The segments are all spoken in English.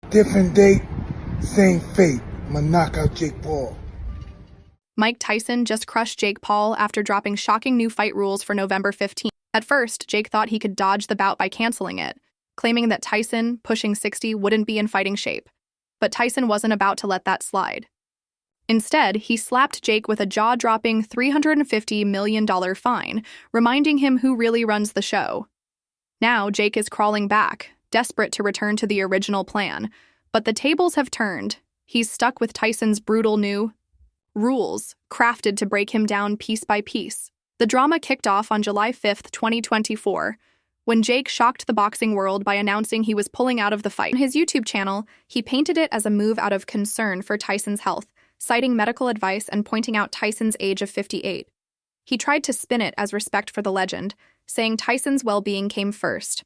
Different date, same fate. I'ma knock out Jake Paul. Mike Tyson just crushed Jake Paul after dropping shocking new fight rules for November 15th. At first, Jake thought he could dodge the bout by canceling it, claiming that Tyson, pushing 60, wouldn't be in fighting shape. But Tyson wasn't about to let that slide. Instead, he slapped Jake with a jaw-dropping $350 million fine, reminding him who really runs the show. Now, Jake is crawling back, desperate to return to the original plan. But the tables have turned. He's stuck with Tyson's brutal new rules, crafted to break him down piece by piece. The drama kicked off on July 5th, 2024, when Jake shocked the boxing world by announcing he was pulling out of the fight. On his YouTube channel, he painted it as a move out of concern for Tyson's health, citing medical advice and pointing out Tyson's age of 58. He tried to spin it as respect for the legend, saying Tyson's well-being came first.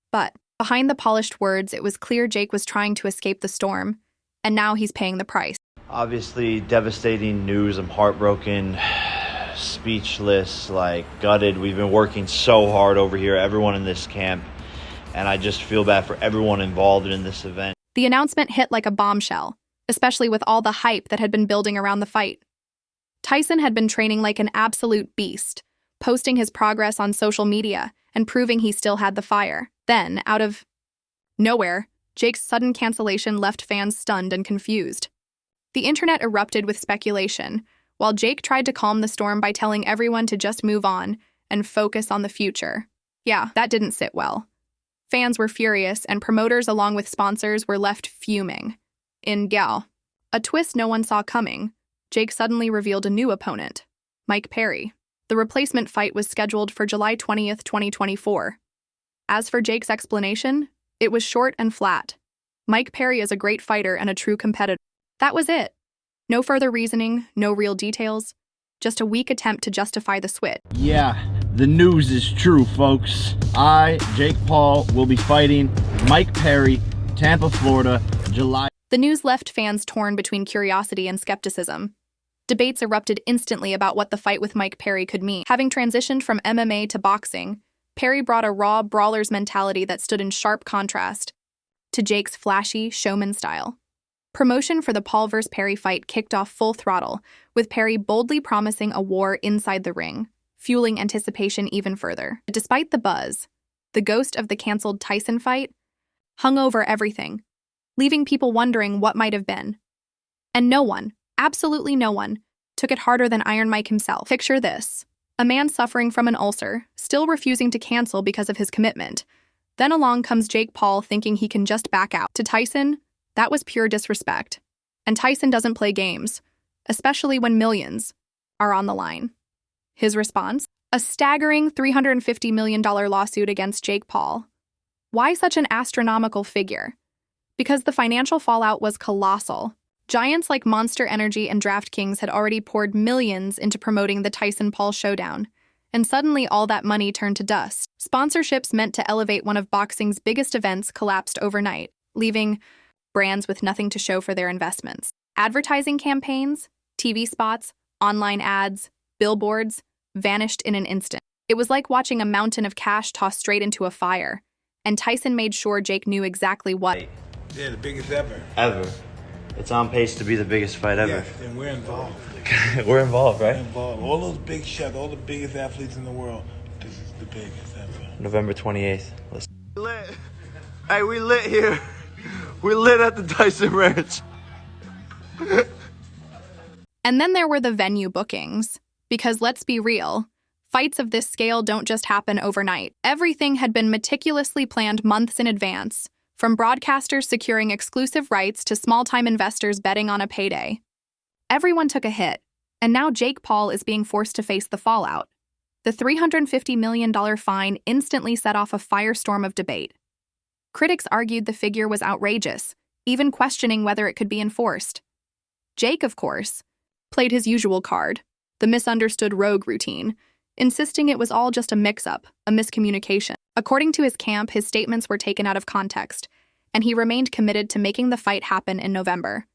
But behind the polished words, it was clear Jake was trying to escape the storm, and now he's paying the price. Obviously, devastating news. I'm heartbroken, speechless, gutted. We've been working so hard over here, everyone in this camp, and I just feel bad for everyone involved in this event. The announcement hit like a bombshell, especially with all the hype that had been building around the fight. Tyson had been training like an absolute beast, posting his progress on social media and proving he still had the fire. Then, out of nowhere, Jake's sudden cancellation left fans stunned and confused. The internet erupted with speculation, while Jake tried to calm the storm by telling everyone to just move on and focus on the future. Yeah, that didn't sit well. Fans were furious, and promoters along with sponsors were left fuming. In a twist no one saw coming, Jake suddenly revealed a new opponent, Mike Perry. The replacement fight was scheduled for July 20th, 2024. As for Jake's explanation, it was short and flat. Mike Perry is a great fighter and a true competitor. That was it. No further reasoning, no real details, just a weak attempt to justify the switch. Yeah, the news is true, folks. I, Jake Paul, will be fighting Mike Perry, Tampa, Florida, July. The news left fans torn between curiosity and skepticism. Debates erupted instantly about what the fight with Mike Perry could mean. Having transitioned from MMA to boxing, Perry brought a raw brawler's mentality that stood in sharp contrast to Jake's flashy showman style. Promotion for the Paul vs. Perry fight kicked off full throttle, with Perry boldly promising a war inside the ring, fueling anticipation even further. Despite the buzz, the ghost of the canceled Tyson fight hung over everything, leaving people wondering what might have been. And no one, absolutely no one, took it harder than Iron Mike himself. Picture this: a man suffering from an ulcer, still refusing to cancel because of his commitment. Then along comes Jake Paul thinking he can just back out. To Tyson, that was pure disrespect. And Tyson doesn't play games, especially when millions are on the line. His response? A staggering $350 million lawsuit against Jake Paul. Why such an astronomical figure? Because the financial fallout was colossal. Giants like Monster Energy and DraftKings had already poured millions into promoting the Tyson-Paul showdown, and suddenly all that money turned to dust. Sponsorships meant to elevate one of boxing's biggest events collapsed overnight, leaving brands with nothing to show for their investments. Advertising campaigns, TV spots, online ads, billboards vanished in an instant. It was like watching a mountain of cash tossed straight into a fire, and Tyson made sure Jake knew exactly what. Yeah, the biggest ever. Ever. It's on pace to be the biggest fight ever. Yes, and we're involved. We're involved, right? We're involved. All those big shots, all the biggest athletes in the world. This is the biggest ever. November 28th. Let's Lit. Hey, we lit here. We lit at the Tyson Ranch. And then there were the venue bookings. Because let's be real, fights of this scale don't just happen overnight. Everything had been meticulously planned months in advance, from broadcasters securing exclusive rights to small-time investors betting on a payday. Everyone took a hit, and now Jake Paul is being forced to face the fallout. The $350 million fine instantly set off a firestorm of debate. Critics argued the figure was outrageous, even questioning whether it could be enforced. Jake, of course, played his usual card, the misunderstood rogue routine, insisting it was all just a mix-up, a miscommunication. According to his camp, his statements were taken out of context, and he remained committed to making the fight happen in November.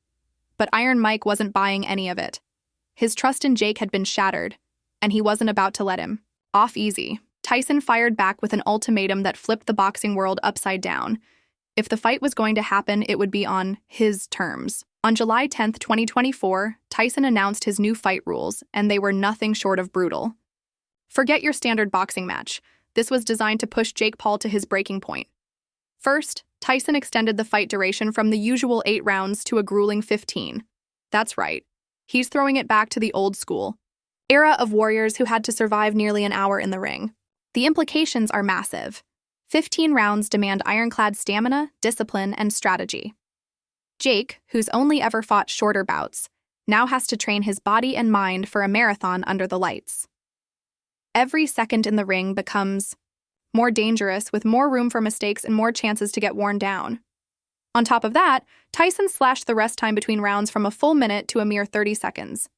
But Iron Mike wasn't buying any of it. His trust in Jake had been shattered, and he wasn't about to let him off easy. Tyson fired back with an ultimatum that flipped the boxing world upside down. If the fight was going to happen, it would be on his terms. On July 10, 2024, Tyson announced his new fight rules, and they were nothing short of brutal. Forget your standard boxing match. This was designed to push Jake Paul to his breaking point. First, Tyson extended the fight duration from the usual 8 rounds to a grueling 15. That's right. He's throwing it back to the old school era of warriors who had to survive nearly an hour in the ring. The implications are massive. 15 rounds demand ironclad stamina, discipline, and strategy. Jake, who's only ever fought shorter bouts, now has to train his body and mind for a marathon under the lights. Every second in the ring becomes more dangerous, with more room for mistakes and more chances to get worn down. On top of that, Tyson slashed the rest time between rounds from a full minute to a mere 30 seconds.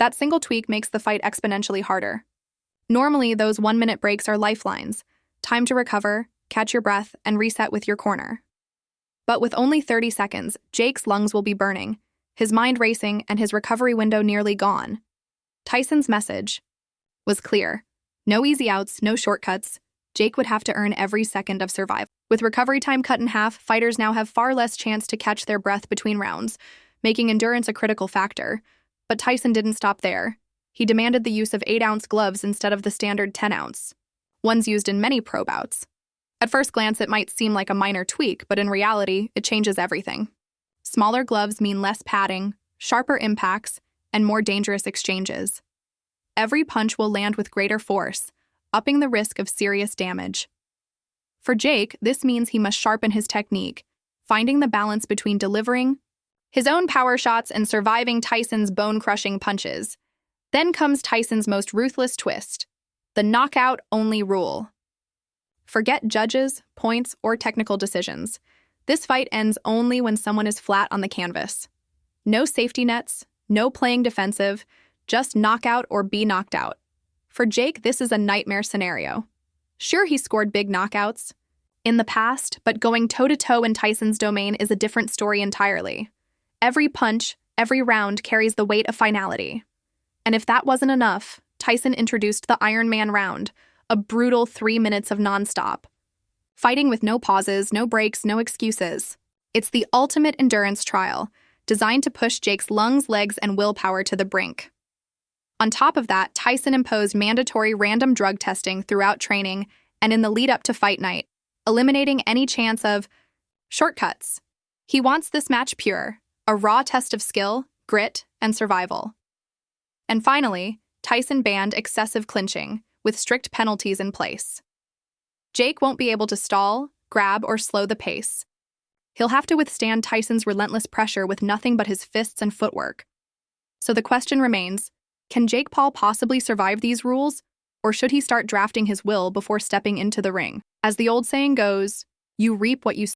That single tweak makes the fight exponentially harder. Normally, those 1-minute breaks are lifelines. Time to recover, catch your breath, and reset with your corner. But with only 30 seconds, Jake's lungs will be burning, his mind racing, and his recovery window nearly gone. Tyson's message was clear. No easy outs, no shortcuts. Jake would have to earn every second of survival. With recovery time cut in half, fighters now have far less chance to catch their breath between rounds, making endurance a critical factor. But Tyson didn't stop there. He demanded the use of 8-ounce gloves instead of the standard 10-ounce, ones used in many pro bouts. At first glance, it might seem like a minor tweak, but in reality, it changes everything. Smaller gloves mean less padding, sharper impacts, and more dangerous exchanges. Every punch will land with greater force, upping the risk of serious damage. For Jake, this means he must sharpen his technique, finding the balance between delivering his own power shots and surviving Tyson's bone-crushing punches. Then comes Tyson's most ruthless twist, the knockout-only rule. Forget judges, points, or technical decisions. This fight ends only when someone is flat on the canvas. No safety nets, no playing defensive, just knockout or be knocked out. For Jake, this is a nightmare scenario. Sure, he scored big knockouts in the past, but going toe-to-toe in Tyson's domain is a different story entirely. Every punch, every round carries the weight of finality. And if that wasn't enough, Tyson introduced the Iron Man round, a brutal 3 minutes of nonstop. Fighting with no pauses, no breaks, no excuses. It's the ultimate endurance trial, designed to push Jake's lungs, legs, and willpower to the brink. On top of that, Tyson imposed mandatory random drug testing throughout training and in the lead-up to fight night, eliminating any chance of shortcuts. He wants this match pure, a raw test of skill, grit, and survival. And finally, Tyson banned excessive clinching, with strict penalties in place. Jake won't be able to stall, grab, or slow the pace. He'll have to withstand Tyson's relentless pressure with nothing but his fists and footwork. So the question remains, can Jake Paul possibly survive these rules, or should he start drafting his will before stepping into the ring? As the old saying goes, you reap what you